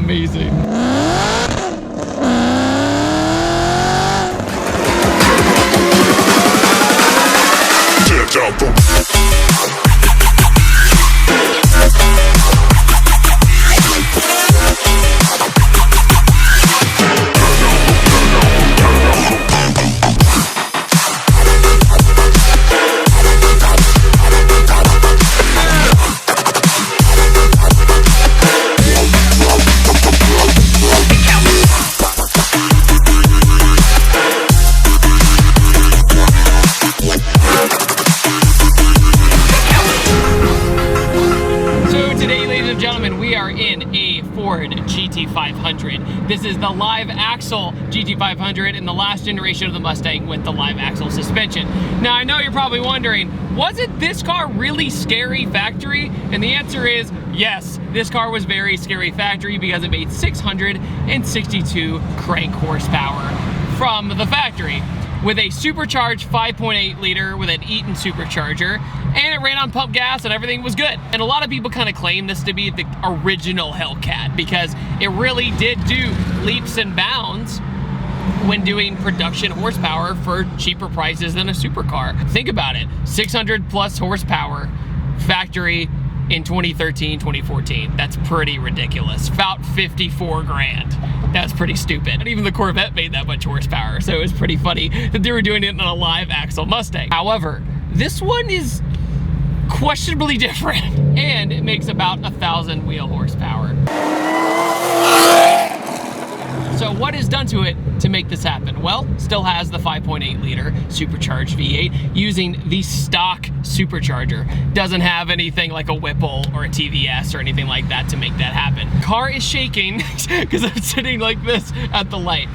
amazing. GT500. This is the live axle GT500 and the last generation of the Mustang with the live axle suspension. Now I know you're probably wondering, wasn't this car really scary factory? And the answer is yes, this car was very scary factory because it made 662 crank horsepower from the factory, with a supercharged 5.8 liter with an Eaton supercharger, and it ran on pump gas and everything was good. And a lot of people kind of claim this to be the original Hellcat because it really did do leaps and bounds when doing production horsepower for cheaper prices than a supercar. Think about it, 600 plus horsepower factory in 2013, 2014. That's pretty ridiculous. About 54 grand. That's pretty stupid. And even the Corvette made that much horsepower, so it was pretty funny that they were doing it on a live axle Mustang. However, this one is questionably different, and it makes about 1,000 wheel horsepower. So what is done to it to make this happen? Well, still has the 5.8 liter supercharged V8 using the stock supercharger. Doesn't have anything like a Whipple or a TVS or anything like that to make that happen. Car is shaking because I'm sitting like this at the light.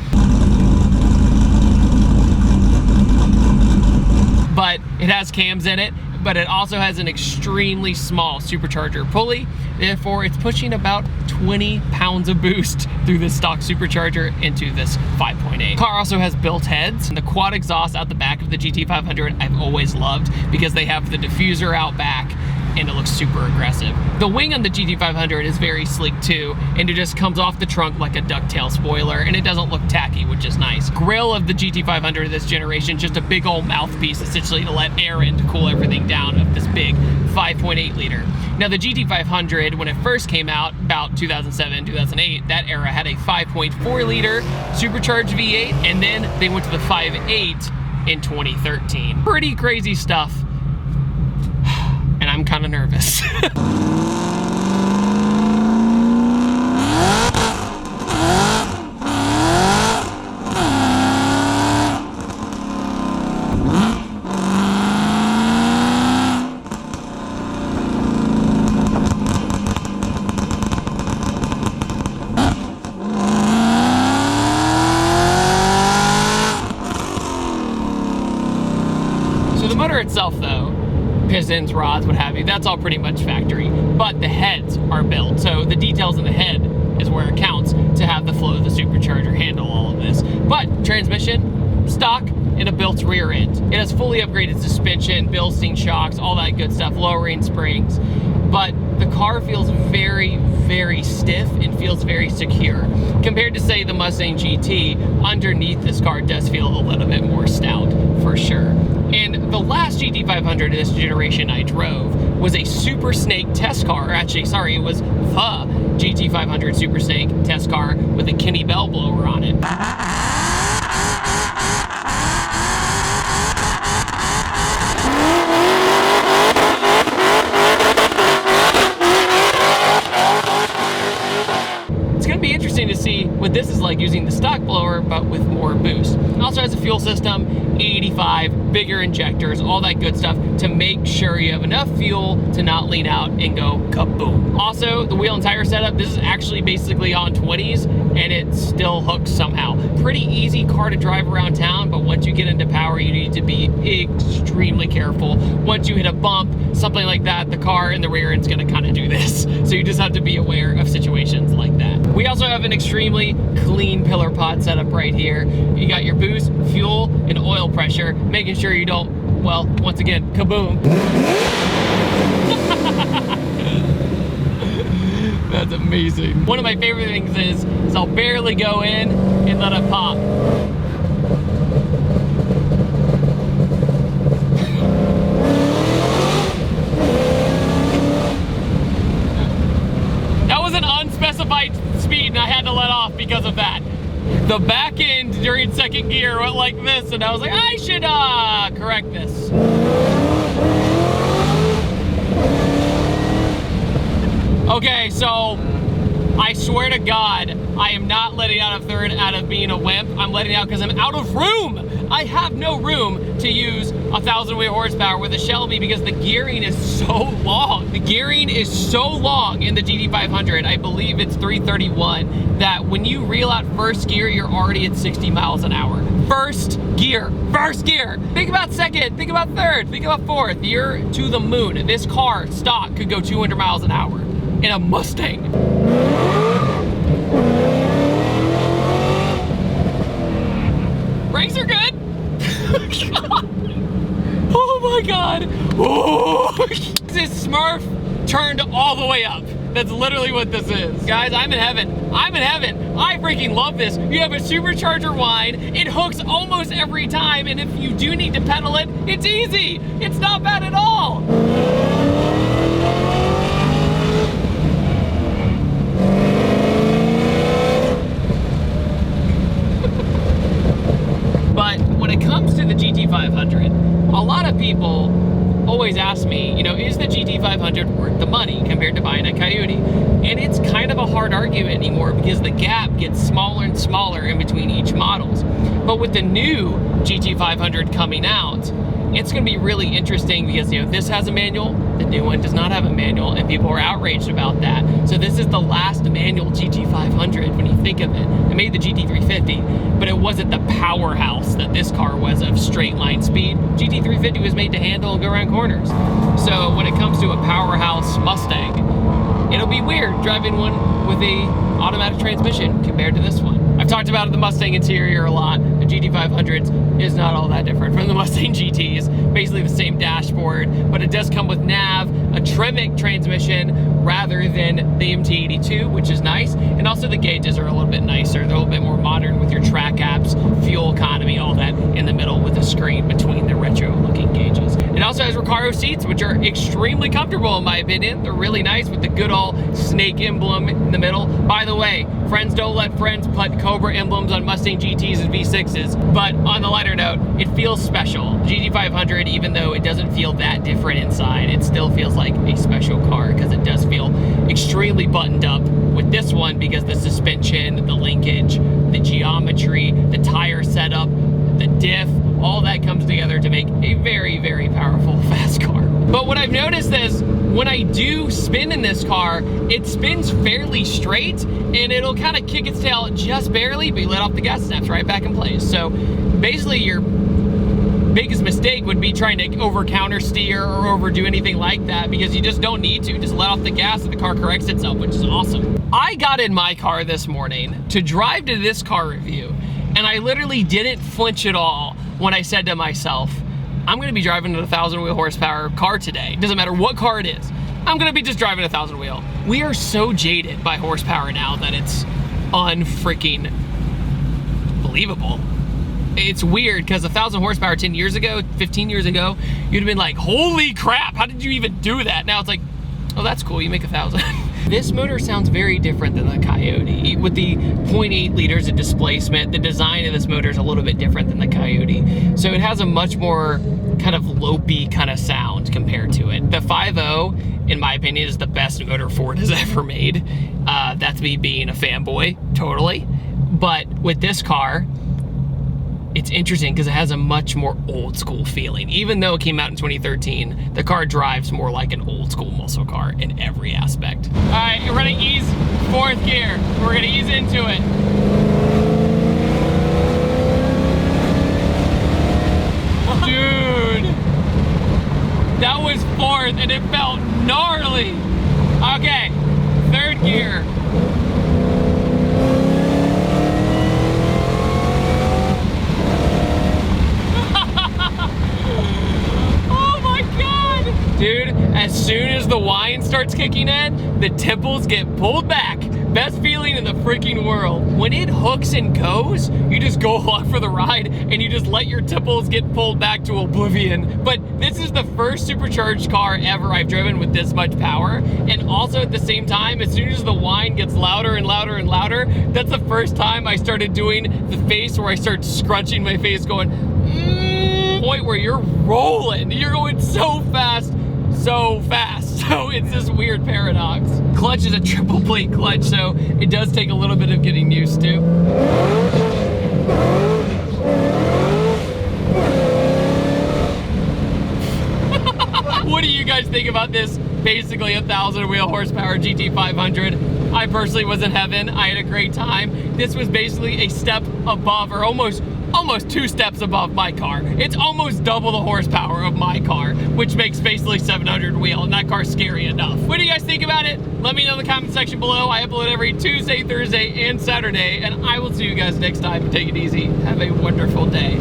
But it has cams in it, but it also has an extremely small supercharger pulley. Therefore, it's pushing about 20 pounds of boost through this stock supercharger into this 5.8. Car also has built heads. And the quad exhaust out the back of the GT500 I've always loved because they have the diffuser out back and it looks super aggressive. The wing on the GT500 is very sleek too, and it just comes off the trunk like a ducktail spoiler, and it doesn't look tacky, which is nice. Grill of the GT500 this generation, just a big old mouthpiece essentially to let air in to cool everything down of this big 5.8 liter. Now the GT500, when it first came out, about 2007, 2008, that era had a 5.4 liter supercharged V8, and then they went to the 5.8 in 2013. Pretty crazy stuff. And I'm kind of nervous. So the motor itself though, pistons, rods, what have you, that's all pretty much factory, but the heads are built, so the details in the head is where it counts to have the flow of the supercharger handle all of this. But transmission, stock, and a built rear end. It has fully upgraded suspension, Bilstein shocks, all that good stuff, lowering springs, but the car feels very, very stiff and feels very secure. Compared to say the Mustang GT, underneath this car does feel a little bit more stout, for sure. And the last GT500 of this generation I drove was a Super Snake test car. Actually, sorry, it was the GT500 Super Snake test car with a Kenny Bell blower on it. It's gonna be interesting to see what this is like using the stock blower, but with more boost. It also has a fuel system, 85, bigger injectors, all that good stuff to make sure you have enough fuel to not lean out and go kaboom. Also, the wheel and tire setup, this is actually basically on 20s and it still hooks somehow. Pretty easy car to drive around town, but once you get into power, you need to be extremely careful. Once you hit a bump, something like that, the car in the rear end's gonna kind of do this. So you just have to be aware of situations like that. We also have an extremely clean pillar pod setup right here. You got your boost, fuel, and oil pressure, making sure you don't, well, once again, kaboom. That's amazing. One of my favorite things is I'll barely go in and let it pop. That was an unspecified speed and I had to let off because of that. The back end during second gear went like this and I was like, I should correct this. Okay, so I swear to God, I am not letting out of third out of being a wimp. I'm letting out because I'm out of room. I have no room to use 1,000 wheel horsepower with a Shelby because the gearing is so long. The gearing is so long in the GT500, I believe it's 331, that when you reel out first gear, you're already at 60 miles an hour. First gear, first gear. Think about second, think about third, think about fourth. You're to the moon. This car, stock, could go 200 miles an hour in a Mustang. Brakes are good. Oh my God. Oh. This Smurf turned all the way up. That's literally what this is. Guys, I'm in heaven. I'm in heaven. I freaking love this. You have a supercharger whine. It hooks almost every time. And if you do need to pedal it, it's easy. It's not bad at all. But when it comes to the GT500, a lot of people always ask me, you know, is the GT500 worth the money compared to buying a Coyote? And it's kind of a hard argument anymore because the gap gets smaller and smaller in between each models. But with the new GT500 coming out, it's going to be really interesting because, you know, this has a manual, the new one does not have a manual, and people are outraged about that. So this is the last manual GT500 when you think of it. It made the GT350, but it wasn't the powerhouse that this car was of straight line speed. GT350 was made to handle and go around corners. So when it comes to a powerhouse Mustang, it'll be weird driving one with a automatic transmission compared to this one. I've talked about the Mustang interior a lot. The GT500 is not all that different from the Mustang GTs. Basically the same dashboard, but it does come with nav, a Tremec transmission rather than the MT82, which is nice. And also the gauges are a little bit nicer. They're a little bit more modern with your track apps, fuel economy, all that in the middle with a screen between the retro looking gauges. It also has Recaro seats, which are extremely comfortable in my opinion. They're really nice with the good old snake emblem in the middle. By the way, friends don't let friends put Cobra emblems on Mustang GTs and V6s, but on the lighter note, it feels special. GT500, even though it doesn't feel that different inside, it still feels like a special car because it does feel extremely buttoned up with this one because the suspension, the linkage, the geometry, the tire setup, the diff, all that comes together to make a very, very powerful, fast car. But what I've noticed is when I do spin in this car, it spins fairly straight and it'll kind of kick its tail just barely, but you let off the gas, snaps right back in place. So basically your biggest mistake would be trying to over counter steer or overdo anything like that because you just don't need to. Just let off the gas and the car corrects itself, which is awesome. I got in my car this morning to drive to this car review and I literally didn't flinch at all when I said to myself, I'm gonna be driving a 1,000 wheel horsepower car today. Doesn't matter what car it is. I'm gonna be just driving a 1,000 wheel. We are so jaded by horsepower now that it's unfreaking believable. It's weird because 1,000 horsepower 10 years ago, 15 years ago, you'd have been like, holy crap, how did you even do that? Now it's like, oh, that's cool, you make 1,000. This motor sounds very different than the Coyote. With the 0.8 liters of displacement, the design of this motor is a little bit different than the Coyote. So it has a much more kind of lopey kind of sound compared to it. The 5.0, in my opinion, is the best motor Ford has ever made. That's me being a fanboy, totally. But with this car, it's interesting because it has a much more old school feeling. Even though it came out in 2013, the car drives more like an old school muscle car in every aspect. All right, we're gonna ease fourth gear. We're gonna ease into it. Dude, that was fourth and it felt gnarly. Okay, third gear. Dude, as soon as the whine starts kicking in, the temples get pulled back. Best feeling in the freaking world. When it hooks and goes, you just go along for the ride and you just let your temples get pulled back to oblivion. But this is the first supercharged car ever I've driven with this much power. And also at the same time, as soon as the whine gets louder and louder and louder, that's the first time I started doing the face where I start scrunching my face going, point where you're rolling. You're going so fast. So it's this weird paradox. Clutch is a triple plate clutch, so it does take a little bit of getting used to. What do you guys think about this? Basically 1,000 wheel horsepower GT500. I personally was in heaven. I had a great time. This was basically a step above, or almost 2 steps above my car. It's almost double the horsepower of my car, which makes basically 700 wheel, and that car's scary enough. What do you guys think about it? Let me know in the comment section below. I upload every Tuesday, Thursday, and Saturday, and I will see you guys next time. Take it easy. Have a wonderful day.